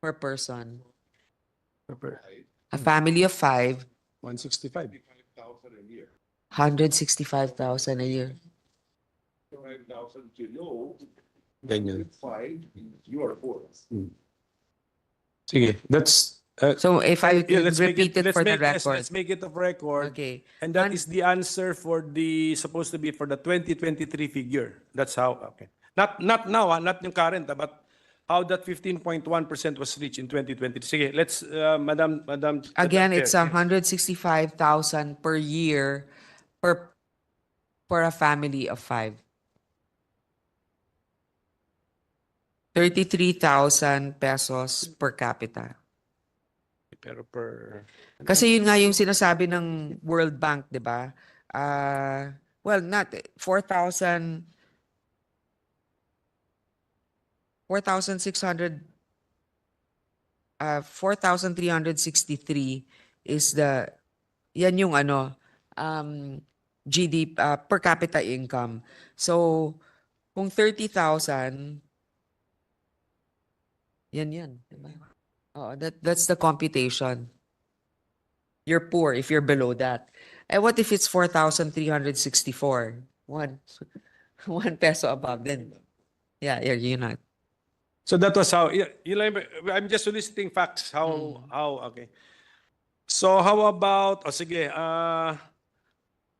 per person. Per- A family of 5, 165. 165,000 a year. 5,000 below, Ganyan. 5, you are poor. Sige, that's So if I yeah, could repeat it for the yes, record. let's make it of record. Okay. And that is the answer for the supposed to be for the 2023 figure. That's how okay. Not now, not yung current, but how that 15.1% was reached in 2020. Sige, let's Madam Again, Chair. it's 165,000 per year per for a family of 5. 33,000 pesos per capita. Pero per Kasi yun nga yung sinasabi ng World Bank, 'di ba? Well, not 4,000 4,600 4,363 is the yan yung GDP per capita income. So kung 30,000 yan, diba? Oh, that's the computation. You're poor if you're below that. And what if it's 4,364? One peso above then. Yeah, you're not. So that was how I'm just soliciting facts how okay. So how about sige how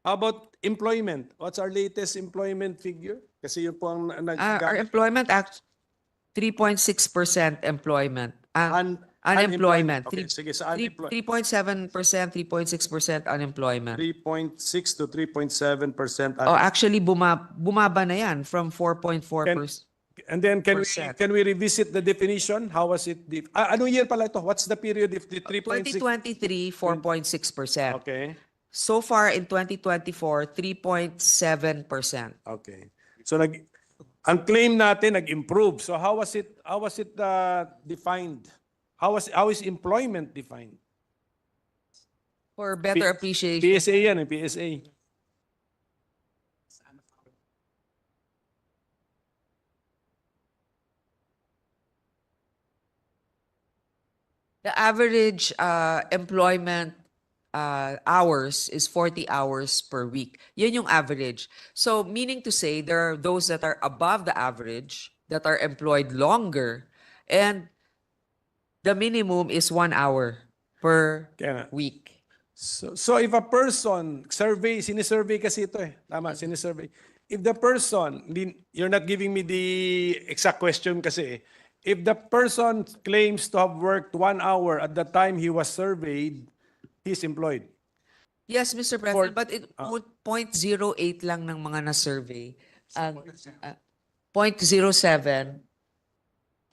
about employment? What's our latest employment figure? Kasi yun po ang Our employment act 3.6% employment. Unemployment. Okay, sige, sa 3.7%, 3.6% unemployment. 3.6 to 3.7%. Oh, actually bumaba na yan from 4.4%. And then can we revisit the definition? How was it? Anong year pala ito? What's the period if the 3.6? 2023, 4.6%. Okay. So far in 2024, 3.7%. Okay. So ang claim natin nag-improve. So how was it defined? How is employment defined? For better appreciation. PSA yan, PSA. The average employment hours is 40 hours per week. Yun yung average. So meaning to say there are those that are above the average that are employed longer, and the minimum is 1 hour per week. So if a person sinisurvey kasi ito Tama, sinisurvey. If the person, you're not giving me the exact question kasi. If the person claims to have worked 1 hour at the time he was surveyed, he's employed. Yes, Mr. President, but it 0.08 lang ng mga na-survey. 0.07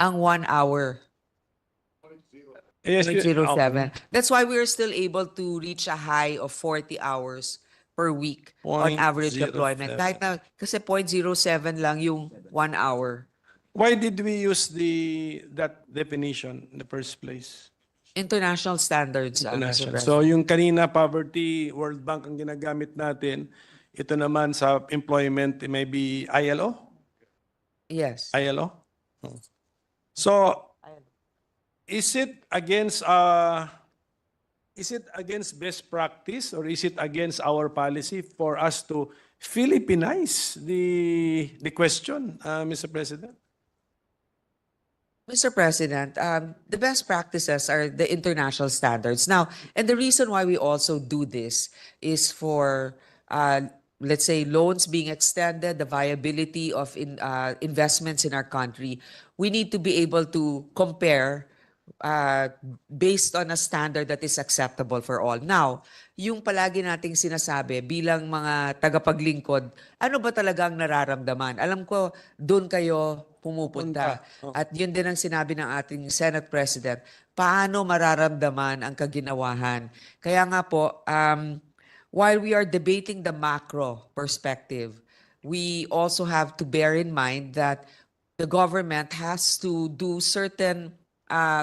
ang 1 hour. Yes, 0.07. That's why we're still able to reach a high of 40 hours per week on average 0.07. employment. Kahit na, kasi 0.07 lang yung 1 hour. Why did we use that definition in the first place? International standards. Mr. International. President. So yung kanina poverty, World Bank ang ginagamit natin. Ito naman sa employment, maybe ILO? Yes. ILO? So is it against best practice or is it against our policy for us to Philippinize the question, Mr. President? Mr. President, the best practices are the international standards. Now, and the reason why we also do this is for, let's say, loans being extended, the viability of investments in our country. We need to be able to compare based on a standard that is acceptable for all. Now, yung palagi nating sinasabi bilang mga tagapaglingkod, ano ba talaga ang nararamdaman? Alam ko, doon kayo pumupunta. At yun din ang sinabi ng ating Senate President, paano mararamdaman ang kaginawahan? Kaya nga po, while we are debating the macro perspective, we also have to bear in mind that the government has to do certain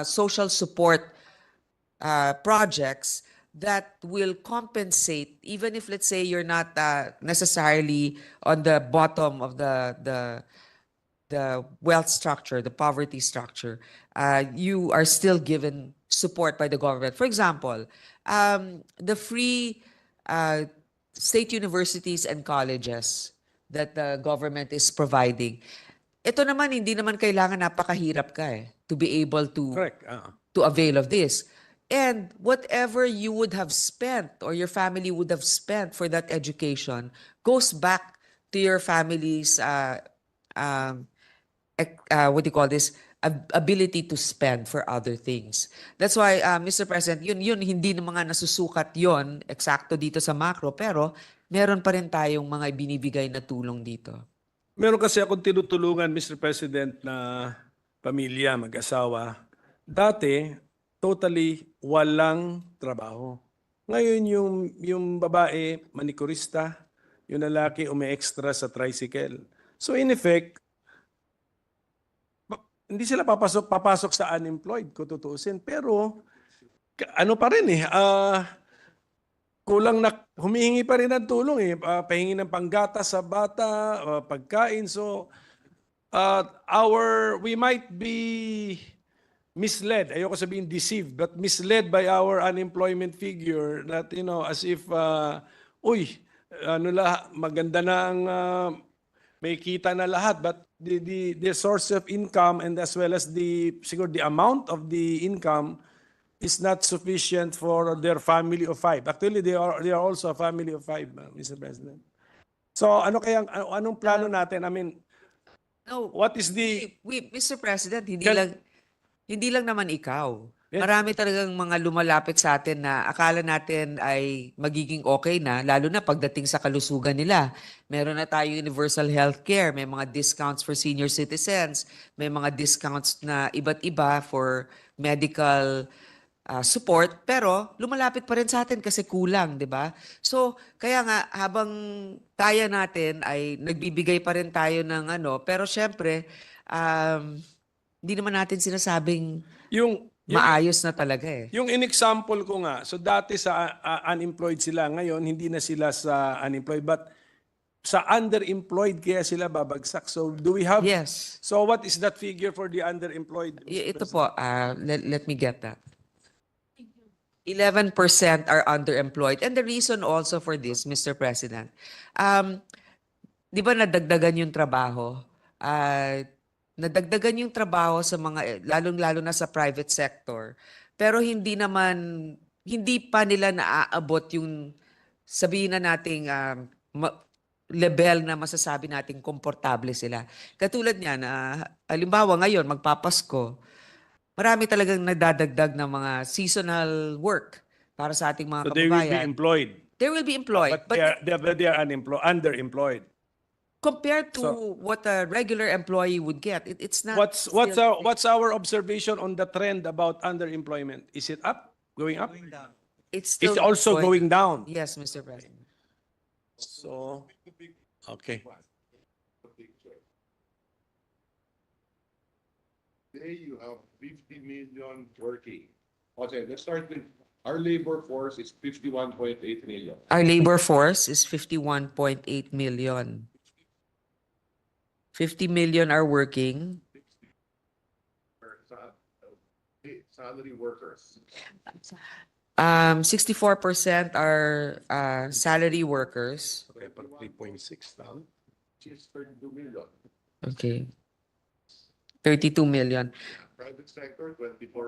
social support projects that will compensate, even if, let's say, you're not necessarily on the bottom of the the wealth structure, the poverty structure, you are still given support by the government. For example, the free uh, state universities and colleges that the government is providing. Ito naman, hindi naman kailangan napakahirap ka to be able Correct. to avail of this. And whatever you would have spent or your family would have spent for that education goes back to your family's um, what do you call this, ability to spend for other things. That's why, Mr. President, yun hindi na mga nasusukat yon eksakto dito sa macro, pero meron pa rin tayong mga binibigay na tulong dito. Meron kasi akong tinutulungan, Mr. President, na pamilya, mag-asawa. Dati, totally walang trabaho. Ngayon, yung babae, manikurista, yung lalaki, umi-extra sa tricycle. So, in effect, hindi sila papasok sa unemployed, kung tutuusin. Pero, ano pa rin kulang na humihingi pa rin ng tulong pahingi ng panggatas sa bata, pagkain. So we might be misled, ayoko sabihin deceived, but misled by our unemployment figure that as if maganda na ang may kita na lahat, but the source of income and as well as siguro the amount of the income is not sufficient for their family of 5. Actually, they are also a family of 5, Mr. President. So, anong plano natin? I mean, No, what is the... Mr. President, Can- hindi lang naman ikaw. Yes. Marami talagang mga lumalapit sa atin na akala natin ay magiging okay na, lalo na pagdating sa kalusugan nila. Meron na tayo universal healthcare, may mga discounts for senior citizens, may mga discounts na iba't iba for medical support, pero lumalapit pa rin sa atin kasi kulang, di ba? So, kaya nga, habang kaya natin ay nagbibigay pa rin tayo ng pero syempre, hindi naman natin sinasabing yung maayos na talaga yung in-example ko nga, so dati sa unemployed sila, ngayon hindi na sila sa unemployed, but sa underemployed kaya sila babagsak. So do we have... Yes. So what is that figure for the underemployed? Ito po, let me get that. 11% are underemployed. And the reason also for this, Mr. President, di ba nadagdagan yung trabaho? Nadagdagan yung trabaho sa mga, lalong-lalo na sa private sector. Pero hindi pa nila naaabot yung, sabihin na nating level na masasabi nating komportable sila. Katulad niyan, halimbawa ngayon, magpapasko, marami talagang nadadagdag ng mga seasonal work para sa ating mga So they will be kababayan. employed. They will be employed. But they are underemployed. Compared to what a regular employee would get, it's not. What's our observation on the trend about underemployment? Is it up? Going up? It's It's still also going down. Yes, Mr. President. So, okay. Today you have 50 million working. Okay, let's start with our labor force is 51.8 million. Our labor force is 51.8 million. 50 million are working. Salary workers. 64% are salary workers. Okay, 3.6 now. Which is 32 million. Okay. 32 million. Private sector, 24